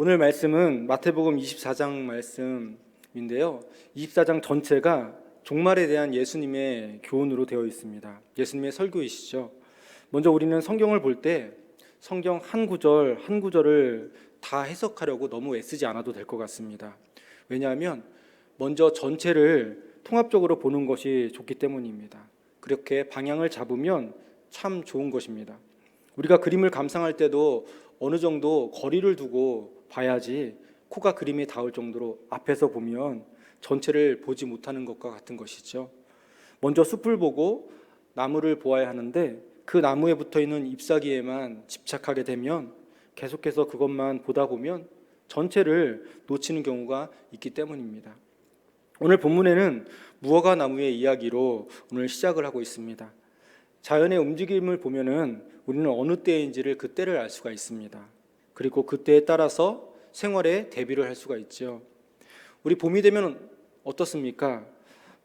오늘 말씀은 마태복음 24장 말씀인데요. 24장 전체가 종말에 대한 예수님의 교훈으로 되어 있습니다. 예수님의 설교이시죠. 먼저 우리는 성경을 볼 때 성경 한 구절 한 구절을 다 해석하려고 너무 애쓰지 않아도 될 것 같습니다. 왜냐하면 먼저 전체를 통합적으로 보는 것이 좋기 때문입니다. 그렇게 방향을 잡으면 참 좋은 것입니다. 우리가 그림을 감상할 때도 어느 정도 거리를 두고 봐야지 코가 그림에 닿을 정도로 앞에서 보면 전체를 보지 못하는 것과 같은 것이죠. 먼저 숲을 보고 나무를 보아야 하는데 그 나무에 붙어있는 잎사귀에만 집착하게 되면 계속해서 그것만 보다 보면 전체를 놓치는 경우가 있기 때문입니다. 오늘 본문에는 무화과 나무의 이야기로 오늘 시작을 하고 있습니다. 자연의 움직임을 보면은 우리는 어느 때인지를 그 때를 알 수가 있습니다. 그리고 그 때에 따라서 생활에 대비를 할 수가 있죠. 우리 봄이 되면 어떻습니까?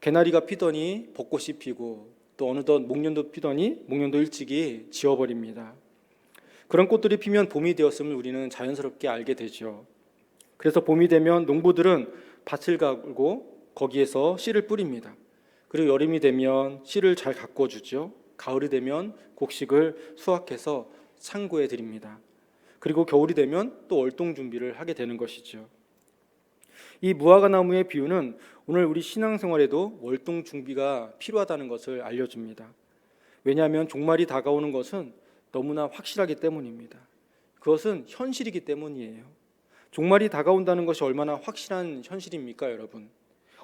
개나리가 피더니 벚꽃이 피고 또 어느덧 목련도 피더니 목련도 일찍이 지어버립니다. 그런 꽃들이 피면 봄이 되었음을 우리는 자연스럽게 알게 되죠. 그래서 봄이 되면 농부들은 밭을 가고 거기에서 씨를 뿌립니다. 그리고 여름이 되면 씨를 잘 가꿔주죠. 가을이 되면 곡식을 수확해서 창고에 드립니다. 그리고 겨울이 되면 또 월동 준비를 하게 되는 것이죠. 이 무화과 나무의 비유는 오늘 우리 신앙생활에도 월동 준비가 필요하다는 것을 알려줍니다. 왜냐하면 종말이 다가오는 것은 너무나 확실하기 때문입니다. 그것은 현실이기 때문이에요. 종말이 다가온다는 것이 얼마나 확실한 현실입니까, 여러분?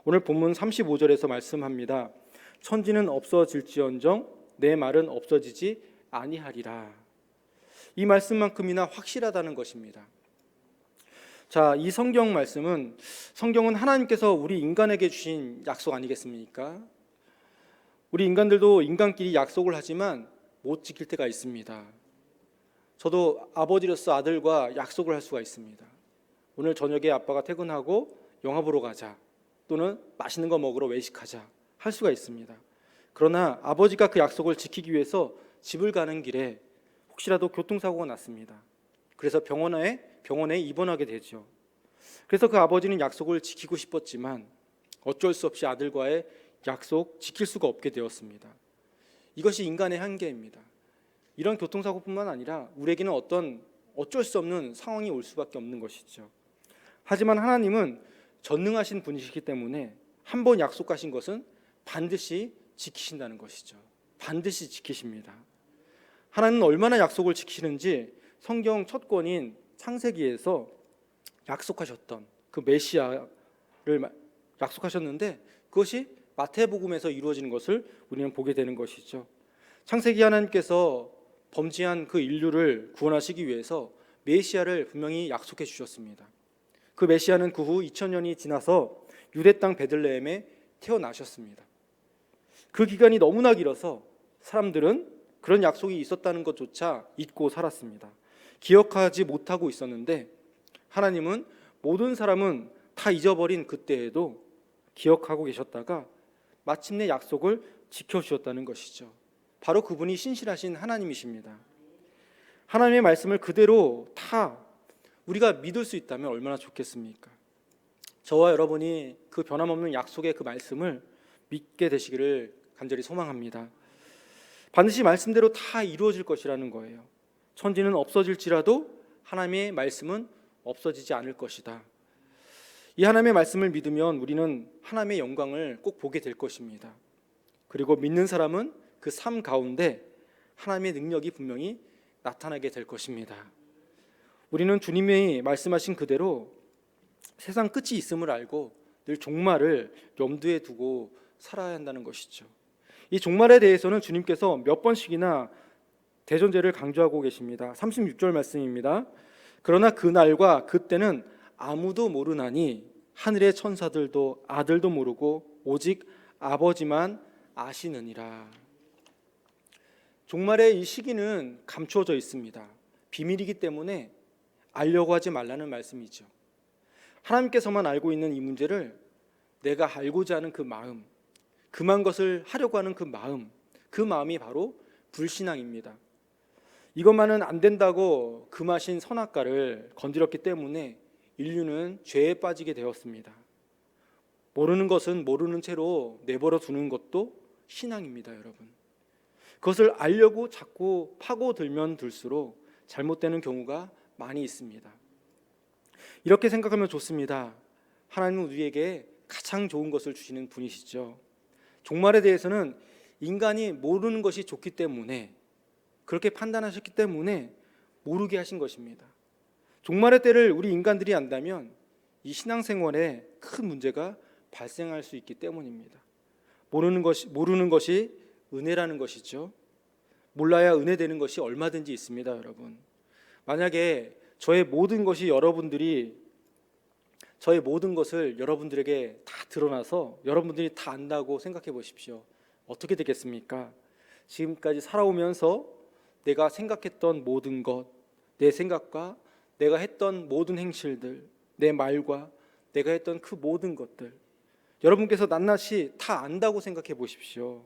오늘 본문 35절에서 말씀합니다. 천지는 없어질지언정 내 말은 없어지지 아니하리라. 이 말씀만큼이나 확실하다는 것입니다. 자, 이 성경 말씀은 성경은 하나님께서 우리 인간에게 주신 약속 아니겠습니까? 우리 인간들도 인간끼리 약속을 하지만 못 지킬 때가 있습니다. 저도 아버지로서 아들과 약속을 할 수가 있습니다. 오늘 저녁에 아빠가 퇴근하고 영화 보러 가자, 또는 맛있는 거 먹으러 외식하자 할 수가 있습니다. 그러나 아버지가 그 약속을 지키기 위해서 집을 가는 길에 혹시라도 교통사고가 났습니다. 그래서 병원에 입원하게 되죠. 그래서 그 아버지는 약속을 지키고 싶었지만 어쩔 수 없이 아들과의 약속 지킬 수가 없게 되었습니다. 이것이 인간의 한계입니다. 이런 교통사고뿐만 아니라 우리에게는 어쩔 수 없는 상황이 올 수밖에 없는 것이죠. 하지만 하나님은 전능하신 분이시기 때문에 한 번 약속하신 것은 반드시 지키신다는 것이죠. 반드시 지키십니다. 하나님은 얼마나 약속을 지키시는지 성경 첫 권인 창세기에서 약속하셨던 그 메시아를 약속하셨는데 그것이 마태복음에서 이루어지는 것을 우리는 보게 되는 것이죠. 창세기 하나님께서 범죄한 그 인류를 구원하시기 위해서 메시아를 분명히 약속해 주셨습니다. 그 메시아는 그 후 2000년이 지나서 유대 땅 베들레헴에 태어나셨습니다. 그 기간이 너무나 길어서 사람들은 그런 약속이 있었다는 것조차 잊고 살았습니다. 기억하지 못하고 있었는데 하나님은 모든 사람은 다 잊어버린 그때에도 기억하고 계셨다가 마침내 약속을 지켜주셨다는 것이죠. 바로 그분이 신실하신 하나님이십니다. 하나님의 말씀을 그대로 다 우리가 믿을 수 있다면 얼마나 좋겠습니까? 저와 여러분이 그 변함없는 약속의 그 말씀을 믿게 되시기를 간절히 소망합니다. 반드시 말씀대로 다 이루어질 것이라는 거예요. 천지는 없어질지라도 하나님의 말씀은 없어지지 않을 것이다. 이 하나님의 말씀을 믿으면 우리는 하나님의 영광을 꼭 보게 될 것입니다. 그리고 믿는 사람은 그 삶 가운데 하나님의 능력이 분명히 나타나게 될 것입니다. 우리는 주님이 말씀하신 그대로 세상 끝이 있음을 알고 늘 종말을 염두에 두고 살아야 한다는 것이죠. 이 종말에 대해서는 주님께서 몇 번씩이나 대존재를 강조하고 계십니다. 36절 말씀입니다. 그러나 그날과 그때는 아무도 모르나니 하늘의 천사들도 아들도 모르고 오직 아버지만 아시느니라. 종말의 이 시기는 감추어져 있습니다. 비밀이기 때문에 알려고 하지 말라는 말씀이죠. 하나님께서만 알고 있는 이 문제를 내가 알고자 하는 그 마음, 금한 것을 하려고 하는 그 마음이 바로 불신앙입니다. 이것만은 안 된다고 금하신 선악과를 건드렸기 때문에 인류는 죄에 빠지게 되었습니다. 모르는 것은 모르는 채로 내버려 두는 것도 신앙입니다, 여러분. 그것을 알려고 자꾸 파고들면 들수록 잘못되는 경우가 많이 있습니다. 이렇게 생각하면 좋습니다. 하나님은 우리에게 가장 좋은 것을 주시는 분이시죠. 종말에 대해서는 인간이 모르는 것이 좋기 때문에, 그렇게 판단하셨기 때문에 모르게 하신 것입니다. 종말의 때를 우리 인간들이 안다면 이 신앙생활에 큰 문제가 발생할 수 있기 때문입니다. 모르는 것이 은혜라는 것이죠. 몰라야 은혜 되는 것이 얼마든지 있습니다, 여러분. 만약에 저의 모든 것을 여러분들에게 다 드러나서 여러분들이 다 안다고 생각해 보십시오. 어떻게 되겠습니까? 지금까지 살아오면서 내가 생각했던 모든 것, 내 생각과 내가 했던 모든 행실들, 내 말과 내가 했던 그 모든 것들, 여러분께서 낱낱이 다 안다고 생각해 보십시오.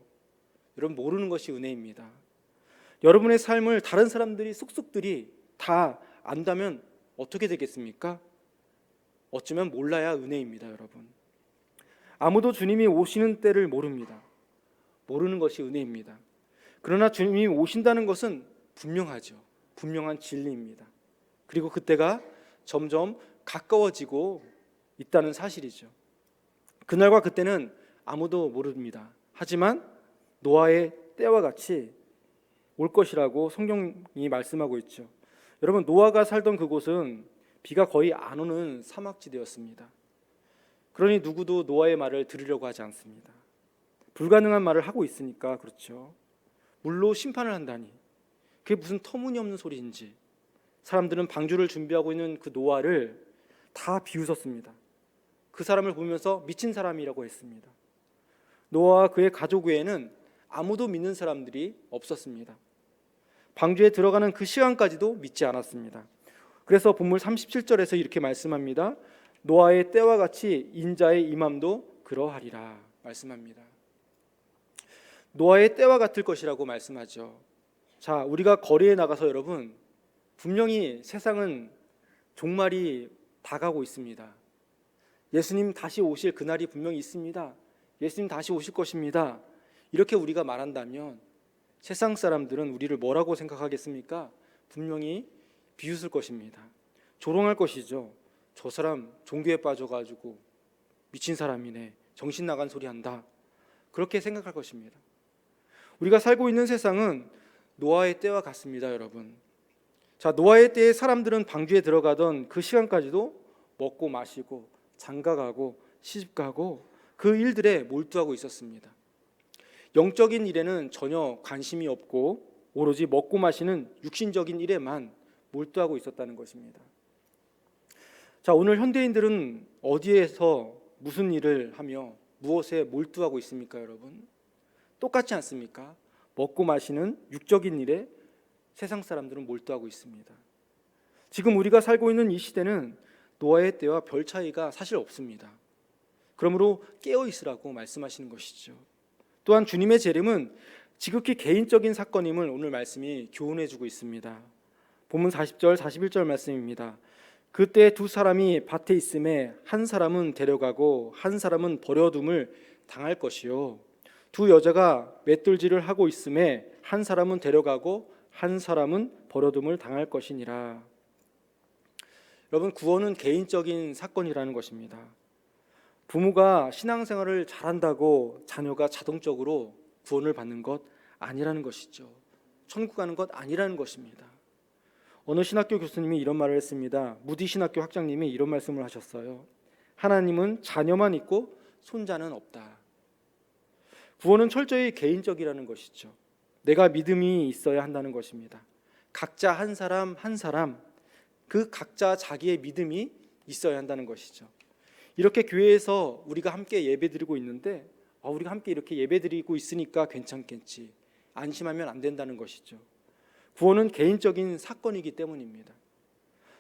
여러분, 모르는 것이 은혜입니다. 여러분의 삶을 다른 사람들이 쏙쏙들이 다 안다면 어떻게 되겠습니까? 어쩌면 몰라야 은혜입니다, 여러분. 아무도 주님이 오시는 때를 모릅니다. 모르는 것이 은혜입니다. 그러나 주님이 오신다는 것은 분명하죠. 분명한 진리입니다. 그리고 그때가 점점 가까워지고 있다는 사실이죠. 그날과 그때는 아무도 모릅니다. 하지만 노아의 때와 같이 올 것이라고 성경이 말씀하고 있죠. 여러분, 노아가 살던 그곳은 비가 거의 안 오는 사막지대였습니다. 그러니 누구도 노아의 말을 들으려고 하지 않습니다. 불가능한 말을 하고 있으니까. 그렇죠. 물로 심판을 한다니, 그게 무슨 터무니없는 소리인지 사람들은 방주를 준비하고 있는 그 노아를 다 비웃었습니다. 그 사람을 보면서 미친 사람이라고 했습니다. 노아와 그의 가족 외에는 아무도 믿는 사람들이 없었습니다. 방주에 들어가는 그 시간까지도 믿지 않았습니다. 그래서 본문 37절에서 이렇게 말씀합니다. 노아의 때와 같이 인자의 임함도 그러하리라 말씀합니다. 노아의 때와 같을 것이라고 말씀하죠. 자, 우리가 거리에 나가서 여러분, 분명히 세상은 종말이 다가오고 있습니다. 예수님 다시 오실 그날이 분명히 있습니다. 예수님 다시 오실 것입니다. 이렇게 우리가 말한다면 세상 사람들은 우리를 뭐라고 생각하겠습니까? 분명히 비웃을 것입니다. 조롱할 것이죠. 저 사람 종교에 빠져가지고 미친 사람이네, 정신 나간 소리 한다, 그렇게 생각할 것입니다. 우리가 살고 있는 세상은 노아의 때와 같습니다, 여러분. 자, 노아의 때에 사람들은 방주에 들어가던 그 시간까지도 먹고 마시고 장가가고 시집가고 그 일들에 몰두하고 있었습니다. 영적인 일에는 전혀 관심이 없고 오로지 먹고 마시는 육신적인 일에만 몰두하고 있었다는 것입니다. 자, 오늘 현대인들은 어디에서 무슨 일을 하며 무엇에 몰두하고 있습니까, 여러분? 똑같지 않습니까? 먹고 마시는 육적인 일에 세상 사람들은 몰두하고 있습니다. 지금 우리가 살고 있는 이 시대는 노아의 때와 별 차이가 사실 없습니다. 그러므로 깨어 있으라고 말씀하시는 것이죠. 또한 주님의 재림은 지극히 개인적인 사건임을 오늘 말씀이 교훈해주고 있습니다. 본문 40절 41절 말씀입니다. 그때 두 사람이 밭에 있음에 한 사람은 데려가고 한 사람은 버려둠을 당할 것이요, 두 여자가 맷돌질을 하고 있음에 한 사람은 데려가고 한 사람은 버려둠을 당할 것이니라. 여러분, 구원은 개인적인 사건이라는 것입니다. 부모가 신앙생활을 잘한다고 자녀가 자동적으로 구원을 받는 것 아니라는 것이죠. 천국 가는 것 아니라는 것입니다. 어느 신학교 교수님이 이런 말을 했습니다. 무디 신학교 학장님이 이런 말씀을 하셨어요. 하나님은 자녀만 있고 손자는 없다. 구원은 철저히 개인적이라는 것이죠. 내가 믿음이 있어야 한다는 것입니다. 각자 한 사람 한 사람, 그 각자 자기의 믿음이 있어야 한다는 것이죠. 이렇게 교회에서 우리가 함께 예배드리고 있는데 우리가 함께 이렇게 예배드리고 있으니까 괜찮겠지, 안심하면 안 된다는 것이죠. 구원은 개인적인 사건이기 때문입니다.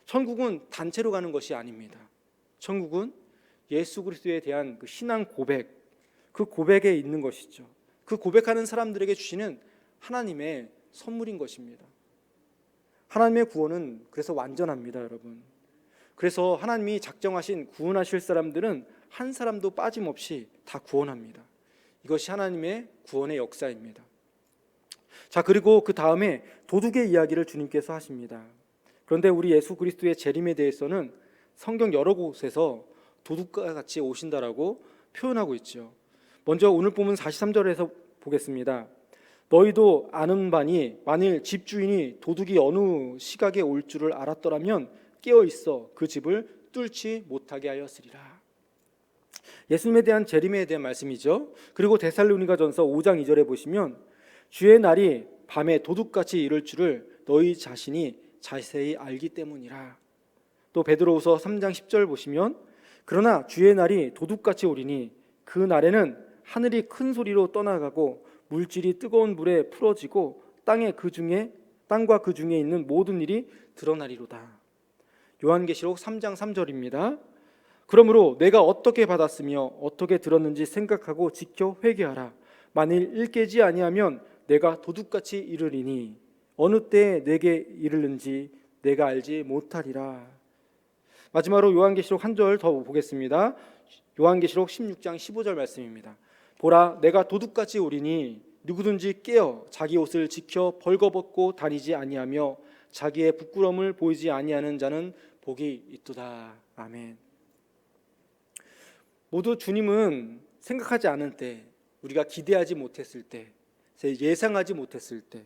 천국은 단체로 가는 것이 아닙니다. 천국은 예수 그리스도에 대한 그 신앙 고백, 그 고백에 있는 것이죠. 그 고백하는 사람들에게 주시는 하나님의 선물인 것입니다. 하나님의 구원은 그래서 완전합니다, 여러분. 그래서 하나님이 작정하신 구원하실 사람들은 한 사람도 빠짐없이 다 구원합니다. 이것이 하나님의 구원의 역사입니다. 자, 그리고 그 다음에 도둑의 이야기를 주님께서 하십니다. 그런데 우리 예수 그리스도의 재림에 대해서는 성경 여러 곳에서 도둑과 같이 오신다라고 표현하고 있죠. 먼저 오늘 본문 43절에서 보겠습니다. 너희도 아는 바니 만일 집주인이 도둑이 어느 시각에 올 줄을 알았더라면 깨어 있어 그 집을 뚫지 못하게 하였으리라. 예수님에 대한 재림에 대한 말씀이죠. 그리고 데살로니가전서 5장 2절에 보시면 주의 날이 밤에 도둑같이 이를 줄을 너희 자신이 자세히 알기 때문이라. 또 베드로후서 3장 10절 보시면 그러나 주의 날이 도둑같이 오리니 그 날에는 하늘이 큰 소리로 떠나가고 물질이 뜨거운 불에 풀어지고 땅과 그 중에 있는 모든 일이 드러나리로다. 요한계시록 3장 3절입니다. 그러므로 내가 어떻게 받았으며 어떻게 들었는지 생각하고 지켜 회개하라. 만일 일깨지 아니하면 내가 도둑같이 이르리니 어느 때에 내게 이르는지 내가 알지 못하리라. 마지막으로 요한계시록 한 절 더 보겠습니다. 요한계시록 16장 15절 말씀입니다. 보라, 내가 도둑같이 오리니 누구든지 깨어 자기 옷을 지켜 벌거벗고 다니지 아니하며 자기의 부끄러움을 보이지 아니하는 자는 복이 있도다. 아멘. 모두 주님은 생각하지 않은 때, 우리가 기대하지 못했을 때, 예상하지 못했을 때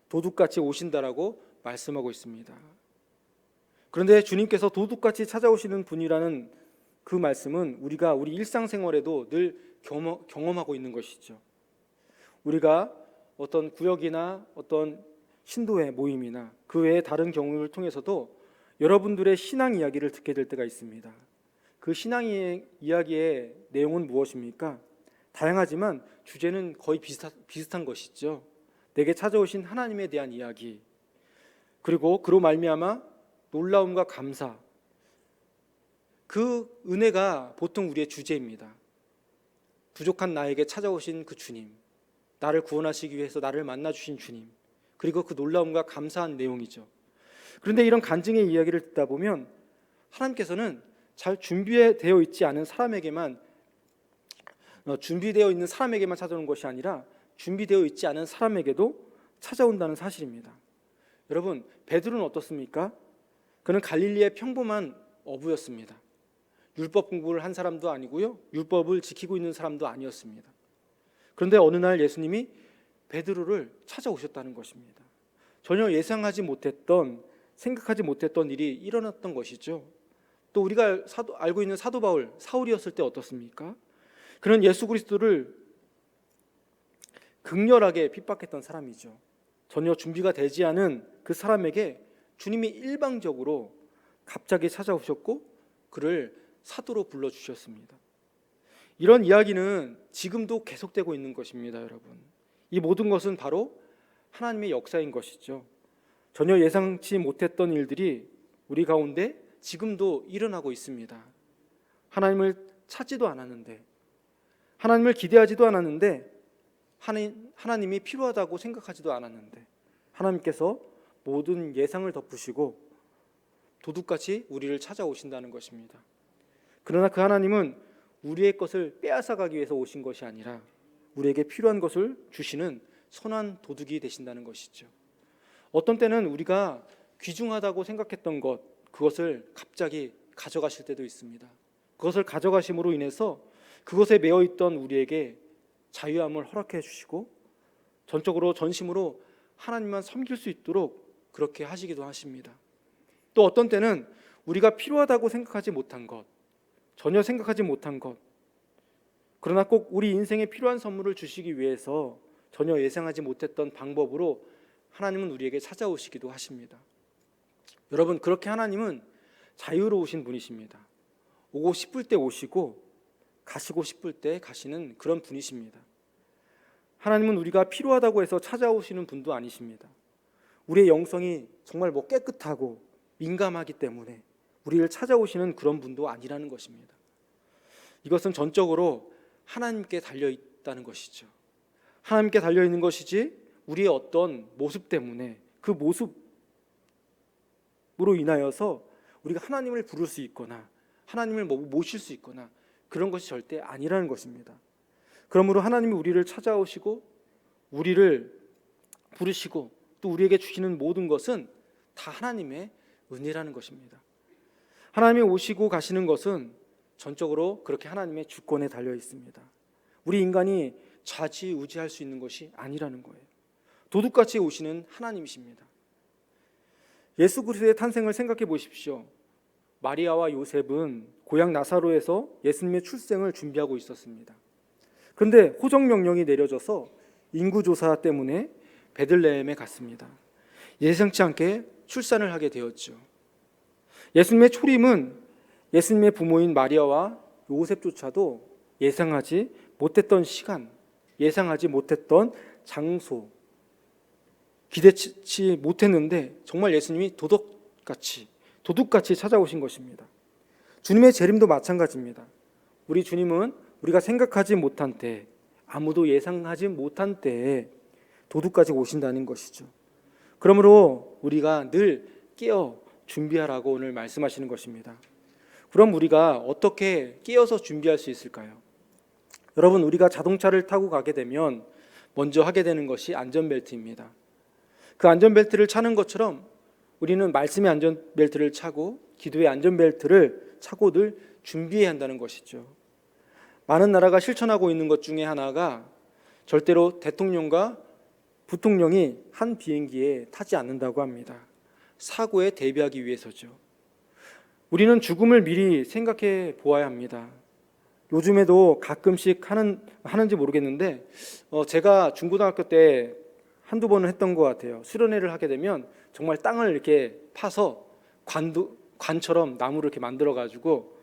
도둑같이 오신다라고 말씀하고 있습니다. 그런데 주님께서 도둑같이 찾아오시는 분이라는 그 말씀은 우리가 우리 일상생활에도 늘 경험하고 있는 것이죠. 우리가 어떤 구역이나 어떤 신도의 모임이나 그 외에 다른 경우를 통해서도 여러분들의 신앙 이야기를 듣게 될 때가 있습니다. 그 신앙 이야기의 내용은 무엇입니까? 다양하지만 주제는 거의 비슷한 것이죠. 내게 찾아오신 하나님에 대한 이야기, 그리고 그로 말미암아 놀라움과 감사, 그 은혜가 보통 우리의 주제입니다. 부족한 나에게 찾아오신 그 주님, 나를 구원하시기 위해서 나를 만나주신 주님, 그리고 그 놀라움과 감사한 내용이죠. 그런데 이런 간증의 이야기를 듣다 보면 하나님께서는 잘 준비되어 있지 않은 사람에게만 준비되어 있는 사람에게만 찾아오는 것이 아니라 준비되어 있지 않은 사람에게도 찾아온다는 사실입니다. 여러분, 베드로는 어떻습니까? 그는 갈릴리의 평범한 어부였습니다. 율법 공부를 한 사람도 아니고요, 율법을 지키고 있는 사람도 아니었습니다. 그런데 어느 날 예수님이 베드로를 찾아오셨다는 것입니다. 전혀 예상하지 못했던, 생각하지 못했던 일이 일어났던 것이죠. 또 우리가 알고 있는 사도 바울, 사울이었을 때 어떻습니까? 그는 예수 그리스도를 극렬하게 핍박했던 사람이죠. 전혀 준비가 되지 않은 그 사람에게 주님이 일방적으로 갑자기 찾아오셨고 그를 사도로 불러주셨습니다. 이런 이야기는 지금도 계속되고 있는 것입니다, 여러분. 이 모든 것은 바로 하나님의 역사인 것이죠. 전혀 예상치 못했던 일들이 우리 가운데 지금도 일어나고 있습니다. 하나님을 찾지도 않았는데, 하나님을 기대하지도 않았는데, 하나님이 필요하다고 생각하지도 않았는데 하나님께서 모든 예상을 덮으시고 도둑같이 우리를 찾아오신다는 것입니다. 그러나 그 하나님은 우리의 것을 빼앗아가기 위해서 오신 것이 아니라 우리에게 필요한 것을 주시는 선한 도둑이 되신다는 것이죠. 어떤 때는 우리가 귀중하다고 생각했던 것, 그것을 갑자기 가져가실 때도 있습니다. 그것을 가져가심으로 인해서 그것에 매여있던 우리에게 자유함을 허락해 주시고 전적으로 전심으로 하나님만 섬길 수 있도록 그렇게 하시기도 하십니다. 또 어떤 때는 우리가 필요하다고 생각하지 못한 것, 전혀 생각하지 못한 것, 그러나 꼭 우리 인생에 필요한 선물을 주시기 위해서 전혀 예상하지 못했던 방법으로 하나님은 우리에게 찾아오시기도 하십니다. 여러분, 그렇게 하나님은 자유로우신 분이십니다. 오고 싶을 때 오시고 가시고 싶을 때 가시는 그런 분이십니다. 하나님은 우리가 필요하다고 해서 찾아오시는 분도 아니십니다. 우리의 영성이 정말 깨끗하고 민감하기 때문에 우리를 찾아오시는 그런 분도 아니라는 것입니다. 이것은 전적으로 하나님께 달려있다는 것이죠. 하나님께 달려있는 것이지 우리의 어떤 모습 때문에 그 모습으로 인하여서 우리가 하나님을 부를 수 있거나 하나님을 모실 수 있거나 그런 것이 절대 아니라는 것입니다. 그러므로 하나님이 우리를 찾아오시고 우리를 부르시고 또 우리에게 주시는 모든 것은 다 하나님의 은혜라는 것입니다. 하나님이 오시고 가시는 것은 전적으로 그렇게 하나님의 주권에 달려 있습니다. 우리 인간이 좌지우지할 수 있는 것이 아니라는 거예요. 도둑같이 오시는 하나님이십니다. 예수 그리스도의 탄생을 생각해 보십시오. 마리아와 요셉은 고향 나사로에서 예수님의 출생을 준비하고 있었습니다. 그런데 호정 명령이 내려져서 인구조사 때문에 베들레헴에 갔습니다. 예상치 않게 출산을 하게 되었죠. 예수님의 초림은 예수님의 부모인 마리아와 요셉조차도 예상하지 못했던 시간, 예상하지 못했던 장소, 기대치 못했는데 정말 예수님이 도둑같이 찾아오신 것입니다. 주님의 재림도 마찬가지입니다. 우리 주님은 우리가 생각하지 못한 때, 아무도 예상하지 못한 때에 도둑까지 오신다는 것이죠. 그러므로 우리가 늘 깨어 준비하라고 오늘 말씀하시는 것입니다. 그럼 우리가 어떻게 깨어서 준비할 수 있을까요? 여러분, 우리가 자동차를 타고 가게 되면 먼저 하게 되는 것이 안전벨트입니다. 그 안전벨트를 차는 것처럼 우리는 말씀의 안전벨트를 차고 기도의 안전벨트를 차고 늘 준비해야 한다는 것이죠. 많은 나라가 실천하고 있는 것 중에 하나가 절대로 대통령과 부통령이 한 비행기에 타지 않는다고 합니다. 사고에 대비하기 위해서죠. 우리는 죽음을 미리 생각해 보아야 합니다. 요즘에도 가끔씩 하는지 모르겠는데 제가 중고등학교 때 한두 번은 했던 것 같아요. 수련회를 하게 되면 정말 땅을 이렇게 파서 관처럼 나무를 이렇게 만들어가지고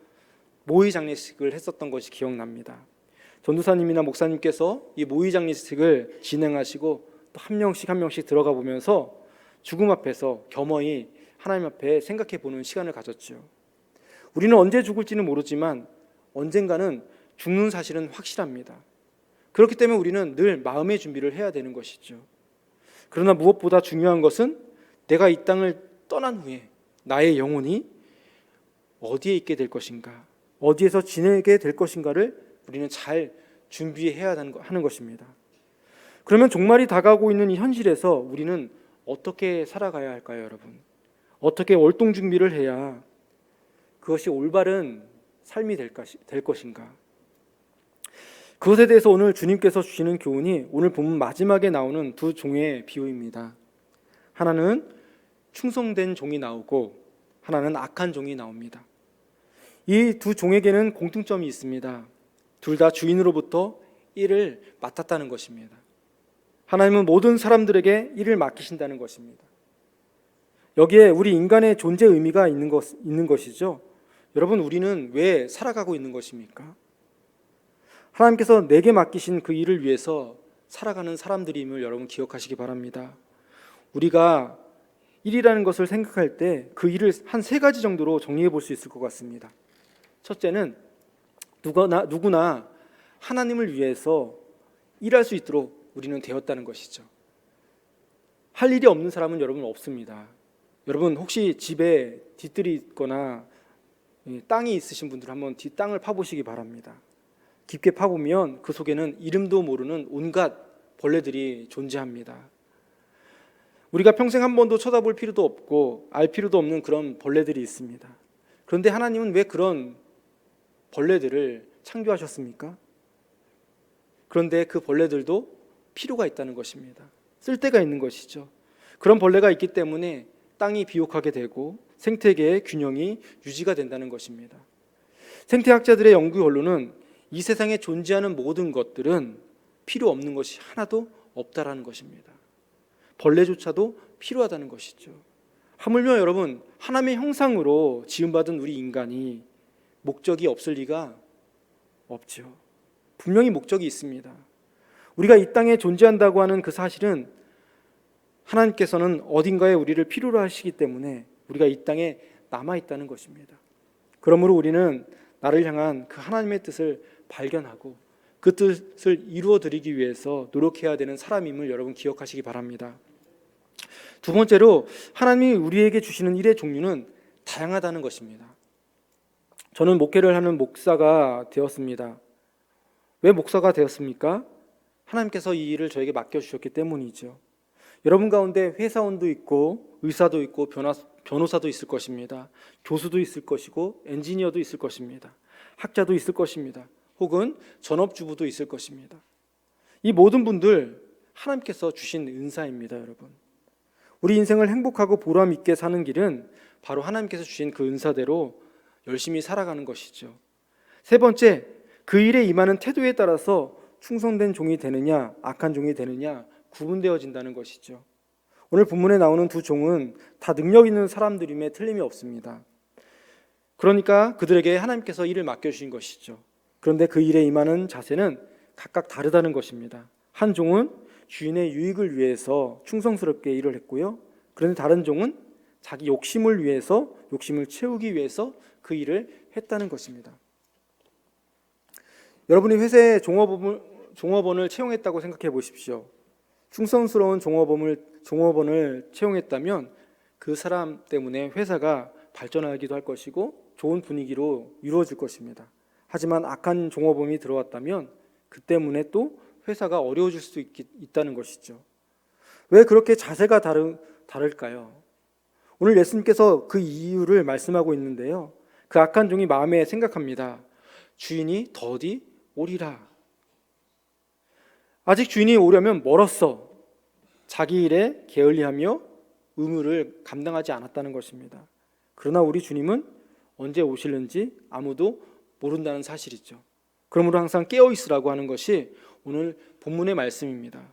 모의 장례식을 했었던 것이 기억납니다. 전도사님이나 목사님께서 이 모의 장례식을 진행하시고 또 한 명씩 들어가 보면서 죽음 앞에서 겸허히 하나님 앞에 생각해 보는 시간을 가졌죠. 우리는 언제 죽을지는 모르지만 언젠가는 죽는 사실은 확실합니다. 그렇기 때문에 우리는 늘 마음의 준비를 해야 되는 것이죠. 그러나 무엇보다 중요한 것은 내가 이 땅을 떠난 후에 나의 영혼이 어디에 있게 될 것인가, 어디에서 지내게 될 것인가를 우리는 잘 준비해야 하는 것입니다. 그러면 종말이 다가오고 있는 이 현실에서 우리는 어떻게 살아가야 할까요, 여러분? 어떻게 월동 준비를 해야 그것이 올바른 삶이 될 것인가? 그것에 대해서 오늘 주님께서 주시는 교훈이 오늘 본문 마지막에 나오는 두 종의 비유입니다. 하나는 충성된 종이 나오고 하나는 악한 종이 나옵니다. 이 두 종에게는 공통점이 있습니다. 둘 다 주인으로부터 일을 맡았다는 것입니다. 하나님은 모든 사람들에게 일을 맡기신다는 것입니다. 여기에 우리 인간의 존재 의미가 있는 것이죠. 여러분, 우리는 왜 살아가고 있는 것입니까? 하나님께서 내게 맡기신 그 일을 위해서 살아가는 사람들임을 여러분 기억하시기 바랍니다. 우리가 일이라는 것을 생각할 때 그 일을 한 세 가지 정도로 정리해 볼 수 있을 것 같습니다. 첫째는 누구나 하나님을 위해서 일할 수 있도록 우리는 되었다는 것이죠. 할 일이 없는 사람은 여러분 없습니다. 여러분 혹시 집에 뒤뜰이 있거나 땅이 있으신 분들 한번 땅을 파보시기 바랍니다. 깊게 파보면 그 속에는 이름도 모르는 온갖 벌레들이 존재합니다. 우리가 평생 한 번도 쳐다볼 필요도 없고 알 필요도 없는 그런 벌레들이 있습니다. 그런데 하나님은 왜 그런 벌레들을 창조하셨습니까? 그런데 그 벌레들도 필요가 있다는 것입니다. 쓸데가 있는 것이죠. 그런 벌레가 있기 때문에 땅이 비옥하게 되고 생태계의 균형이 유지가 된다는 것입니다. 생태학자들의 연구 결론은 이 세상에 존재하는 모든 것들은 필요 없는 것이 하나도 없다라는 것입니다. 벌레조차도 필요하다는 것이죠. 하물며 여러분, 하나님의 형상으로 지음받은 우리 인간이 목적이 없을 리가 없죠. 분명히 목적이 있습니다. 우리가 이 땅에 존재한다고 하는 그 사실은 하나님께서는 어딘가에 우리를 필요로 하시기 때문에 우리가 이 땅에 남아있다는 것입니다. 그러므로 우리는 나를 향한 그 하나님의 뜻을 발견하고 그 뜻을 이루어드리기 위해서 노력해야 되는 사람임을 여러분 기억하시기 바랍니다. 두 번째로 하나님이 우리에게 주시는 일의 종류는 다양하다는 것입니다. 저는 목회를 하는 목사가 되었습니다. 왜 목사가 되었습니까? 하나님께서 이 일을 저에게 맡겨주셨기 때문이죠. 여러분 가운데 회사원도 있고 의사도 있고 변호사도 있을 것입니다. 교수도 있을 것이고 엔지니어도 있을 것입니다. 학자도 있을 것입니다. 혹은 전업주부도 있을 것입니다. 이 모든 분들 하나님께서 주신 은사입니다, 여러분. 우리 인생을 행복하고 보람 있게 사는 길은 바로 하나님께서 주신 그 은사대로 열심히 살아가는 것이죠. 세 번째, 그 일에 임하는 태도에 따라서 충성된 종이 되느냐 악한 종이 되느냐 구분되어진다는 것이죠. 오늘 본문에 나오는 두 종은 다 능력 있는 사람들임에 틀림이 없습니다. 그러니까 그들에게 하나님께서 일을 맡겨주신 것이죠. 그런데 그 일에 임하는 자세는 각각 다르다는 것입니다. 한 종은 주인의 유익을 위해서 충성스럽게 일을 했고요. 그런데 다른 종은 자기 욕심을 위해서, 욕심을 채우기 위해서 그 일을 했다는 것입니다. 여러분이 회사에 종업원을 채용했다고 생각해 보십시오. 충성스러운 종업원을 채용했다면 그 사람 때문에 회사가 발전하기도 할 것이고 좋은 분위기로 이루어질 것입니다. 하지만 악한 종업원이 들어왔다면 그 때문에 또 회사가 어려워질 수 있다는 것이죠. 왜 그렇게 자세가 다를까요? 오늘 예수님께서 그 이유를 말씀하고 있는데요. 그 악한 종이 마음에 생각합니다. 주인이 더디 오리라. 아직 주인이 오려면 멀었어. 자기 일에 게을리하며 의무를 감당하지 않았다는 것입니다. 그러나 우리 주님은 언제 오실는지 아무도 모른다는 사실이죠. 그러므로 항상 깨어 있으라고 하는 것이 오늘 본문의 말씀입니다.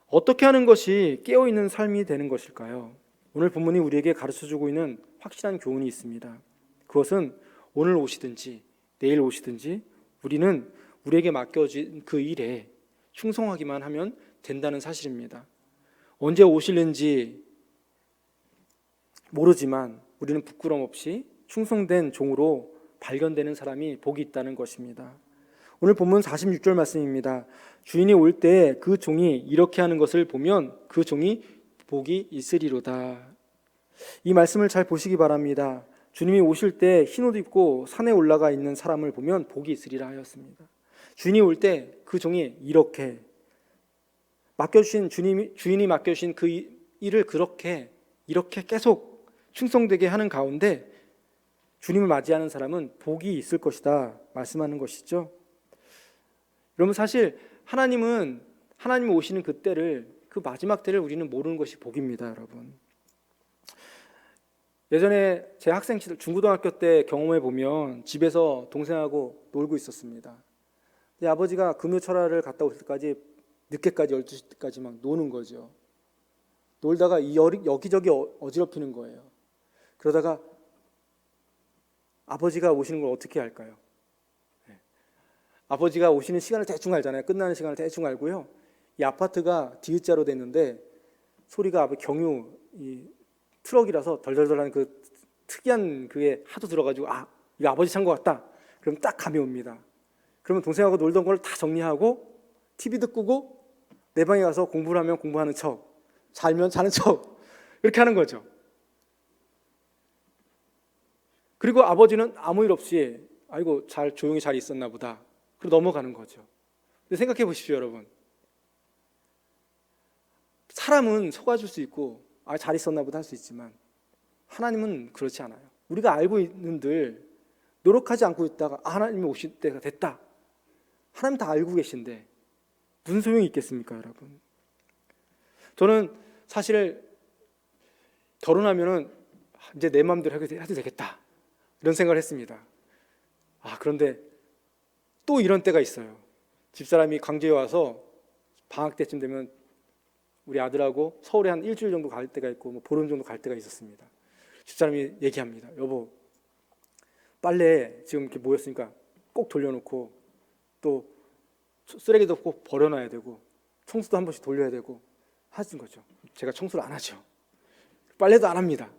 어떻게 하는 것이 깨어 있는 삶이 되는 것일까요? 오늘 본문이 우리에게 가르쳐주고 있는 확실한 교훈이 있습니다. 그것은 오늘 오시든지 내일 오시든지 우리는 우리에게 맡겨진 그 일에 충성하기만 하면 된다는 사실입니다. 언제 오실는지 모르지만 우리는 부끄럼 없이 충성된 종으로 발견되는 사람이 복이 있다는 것입니다. 오늘 본문 46절 말씀입니다. 주인이 올 때 그 종이 이렇게 하는 것을 보면 그 종이 복이 있으리로다. 이 말씀을 잘 보시기 바랍니다. 주님이 오실 때 흰옷 입고 산에 올라가 있는 사람을 보면 복이 있으리라 하였습니다. 주인이 올 때 그 종이 이렇게 맡겨주신 주인이 맡겨주신 그 일을 이렇게 계속 충성되게 하는 가운데 주님을 맞이하는 사람은 복이 있을 것이다 말씀하는 것이죠. 여러분 사실 하나님 오시는 그 때를, 그 마지막 때를 우리는 모르는 것이 복입니다, 여러분. 예전에 제 학생 시절 중고등학교 때 경험해 보면 집에서 동생하고 놀고 있었습니다. 아버지가 금요철화를 갔다 올 때까지 늦게까지 12시까지 막 노는 거죠. 놀다가 여기저기 어지럽히는 거예요. 그러다가 아버지가 오시는 걸 어떻게 할까요? 아버지가 오시는 시간을 대충 알잖아요. 끝나는 시간을 대충 알고요. 이 아파트가 디귿자로 됐는데 소리가 경유 이 트럭이라서 덜덜덜하는 그 특이한 그게 하도 들어가지고 이거 아버지 찬 것 같다. 그럼 딱 감이 옵니다. 그러면 동생하고 놀던 걸 다 정리하고 TV도 끄고 내 방에 가서 공부를 하면 공부하는 척, 자면 자는 척 이렇게 하는 거죠. 그리고 아버지는 아무 일 없이 아이고 조용히 잘 있었나 보다. 그리고 넘어가는 거죠. 근데 생각해 보십시오, 여러분. 사람은 속아줄 수 있고 잘 있었나 보다 할 수 있지만 하나님은 그렇지 않아요. 우리가 알고 있는들 노력하지 않고 있다가 하나님이 오실 때가 됐다. 하나님 다 알고 계신데 무슨 소용이 있겠습니까, 여러분? 저는 사실 결혼하면은 이제 내 마음대로 해도 되겠다 이런 생각을 했습니다. 그런데 또 이런 때가 있어요. 집사람이 광주에 와서 방학 때쯤 되면 우리 아들하고 서울에 한 일주일 정도 갈 때가 있고 보름 정도 갈 때가 있었습니다. 집사람이 얘기합니다. 여보, 빨래 지금 이렇게 모였으니까 꼭 돌려놓고 또 쓰레기도 꼭 버려놔야 되고 청소도 한 번씩 돌려야 되고 하신 거죠. 제가 청소를 안 하죠. 빨래도 안 합니다.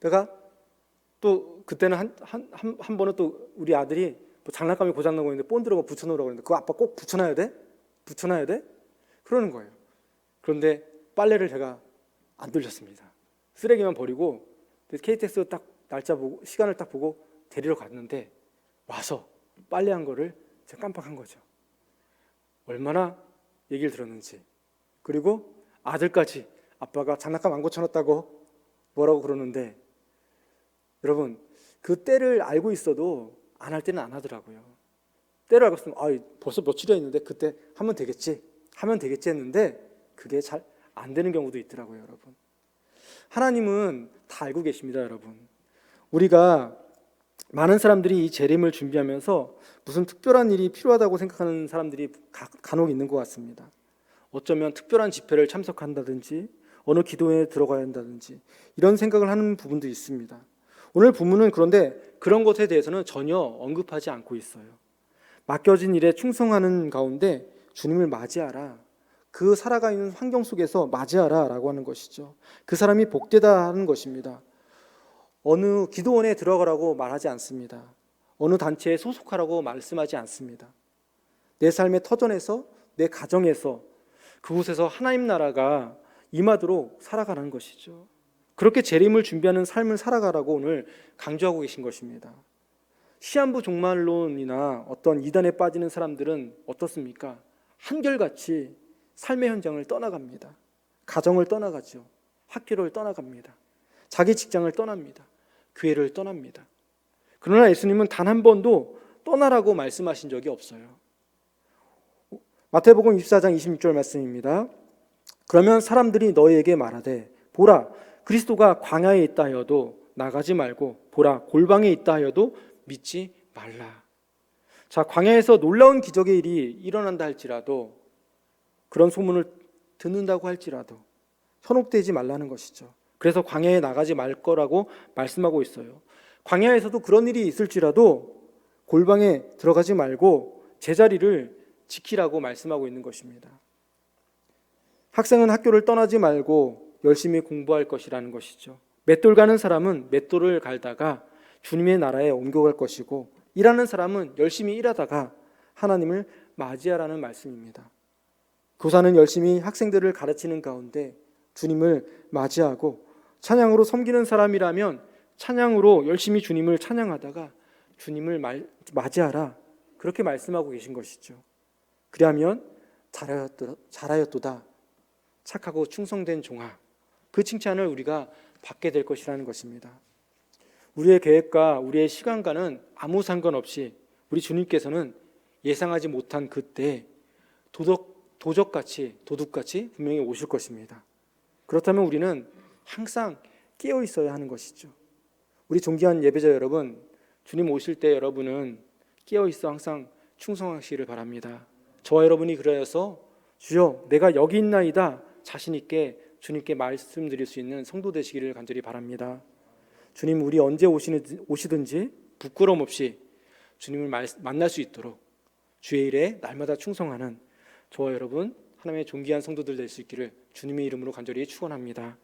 내가 또 그때는 한 번은 또 우리 아들이 장난감이 고장나고 있는데 본드로 붙여놓으라고 했는데 그거 아빠 꼭 붙여놔야 돼? 붙여놔야 돼? 그러는 거예요. 그런데 빨래를 제가 안 돌렸습니다. 쓰레기만 버리고 KTX 딱 날짜 보고 시간을 딱 보고 데리러 갔는데 와서 빨래한 거를 제가 깜빡한 거죠. 얼마나 얘기를 들었는지. 그리고 아들까지 아빠가 장난감 안 고쳐놨다고 뭐라고 그러는데, 여러분 그 때를 알고 있어도 안 할 때는 안 하더라고요. 때를 알고 있으면 벌써 며칠이 있는데 그때 하면 되겠지 했는데 그게 잘 안 되는 경우도 있더라고요. 여러분, 하나님은 다 알고 계십니다. 여러분, 우리가 많은 사람들이 이 재림을 준비하면서 무슨 특별한 일이 필요하다고 생각하는 사람들이 간혹 있는 것 같습니다. 어쩌면 특별한 집회를 참석한다든지 어느 기도회에 들어가야 한다든지 이런 생각을 하는 부분도 있습니다. 오늘 본문은 그런데 그런 것에 대해서는 전혀 언급하지 않고 있어요. 맡겨진 일에 충성하는 가운데 주님을 맞이하라, 그 살아가 있는 환경 속에서 맞이하라 라고 하는 것이죠. 그 사람이 복되다 하는 것입니다. 어느 기도원에 들어가라고 말하지 않습니다. 어느 단체에 소속하라고 말씀하지 않습니다. 내 삶의 터전에서, 내 가정에서, 그곳에서 하나님 나라가 임하도록 살아가는 것이죠. 그렇게 재림을 준비하는 삶을 살아가라고 오늘 강조하고 계신 것입니다. 시한부 종말론이나 어떤 이단에 빠지는 사람들은 어떻습니까? 한결같이 삶의 현장을 떠나갑니다. 가정을 떠나가죠. 학교를 떠나갑니다. 자기 직장을 떠납니다. 교회를 떠납니다. 그러나 예수님은 단 한 번도 떠나라고 말씀하신 적이 없어요. 마태복음 24장 26절 말씀입니다. 그러면 사람들이 너희에게 말하되 보라, 그리스도가 광야에 있다 하여도 나가지 말고 보라, 골방에 있다 하여도 믿지 말라. 자, 광야에서 놀라운 기적의 일이 일어난다 할지라도, 그런 소문을 듣는다고 할지라도 현혹되지 말라는 것이죠. 그래서 광야에 나가지 말 거라고 말씀하고 있어요. 광야에서도 그런 일이 있을지라도 골방에 들어가지 말고 제자리를 지키라고 말씀하고 있는 것입니다. 학생은 학교를 떠나지 말고 열심히 공부할 것이라는 것이죠. 맷돌 가는 사람은 맷돌을 갈다가 주님의 나라에 옮겨갈 것이고, 일하는 사람은 열심히 일하다가 하나님을 맞이하라는 말씀입니다. 교사는 열심히 학생들을 가르치는 가운데 주님을 맞이하고, 찬양으로 섬기는 사람이라면 찬양으로 열심히 주님을 찬양하다가 주님을 맞이하라, 그렇게 말씀하고 계신 것이죠. 그리하면 잘하였도다, 착하고 충성된 종아, 그 칭찬을 우리가 받게 될 것이라는 것입니다. 우리의 계획과 우리의 시간과는 아무 상관없이 우리 주님께서는 예상하지 못한 그때 도둑같이 분명히 오실 것입니다. 그렇다면 우리는 항상 깨어 있어야 하는 것이죠. 우리 존귀한 예배자 여러분, 주님 오실 때 여러분은 깨어 있어 항상 충성하시기를 바랍니다. 저와 여러분이 그러여서 주여 내가 여기 있나이다 자신 있게 주님께 말씀드릴 수 있는 성도 되시기를 간절히 바랍니다. 주님, 우리 언제 오시든지 부끄러움 없이 주님을 만날 수 있도록 주의 일에 날마다 충성하는 저와 여러분 하나님의 존귀한 성도들 될 수 있기를 주님의 이름으로 간절히 축원합니다.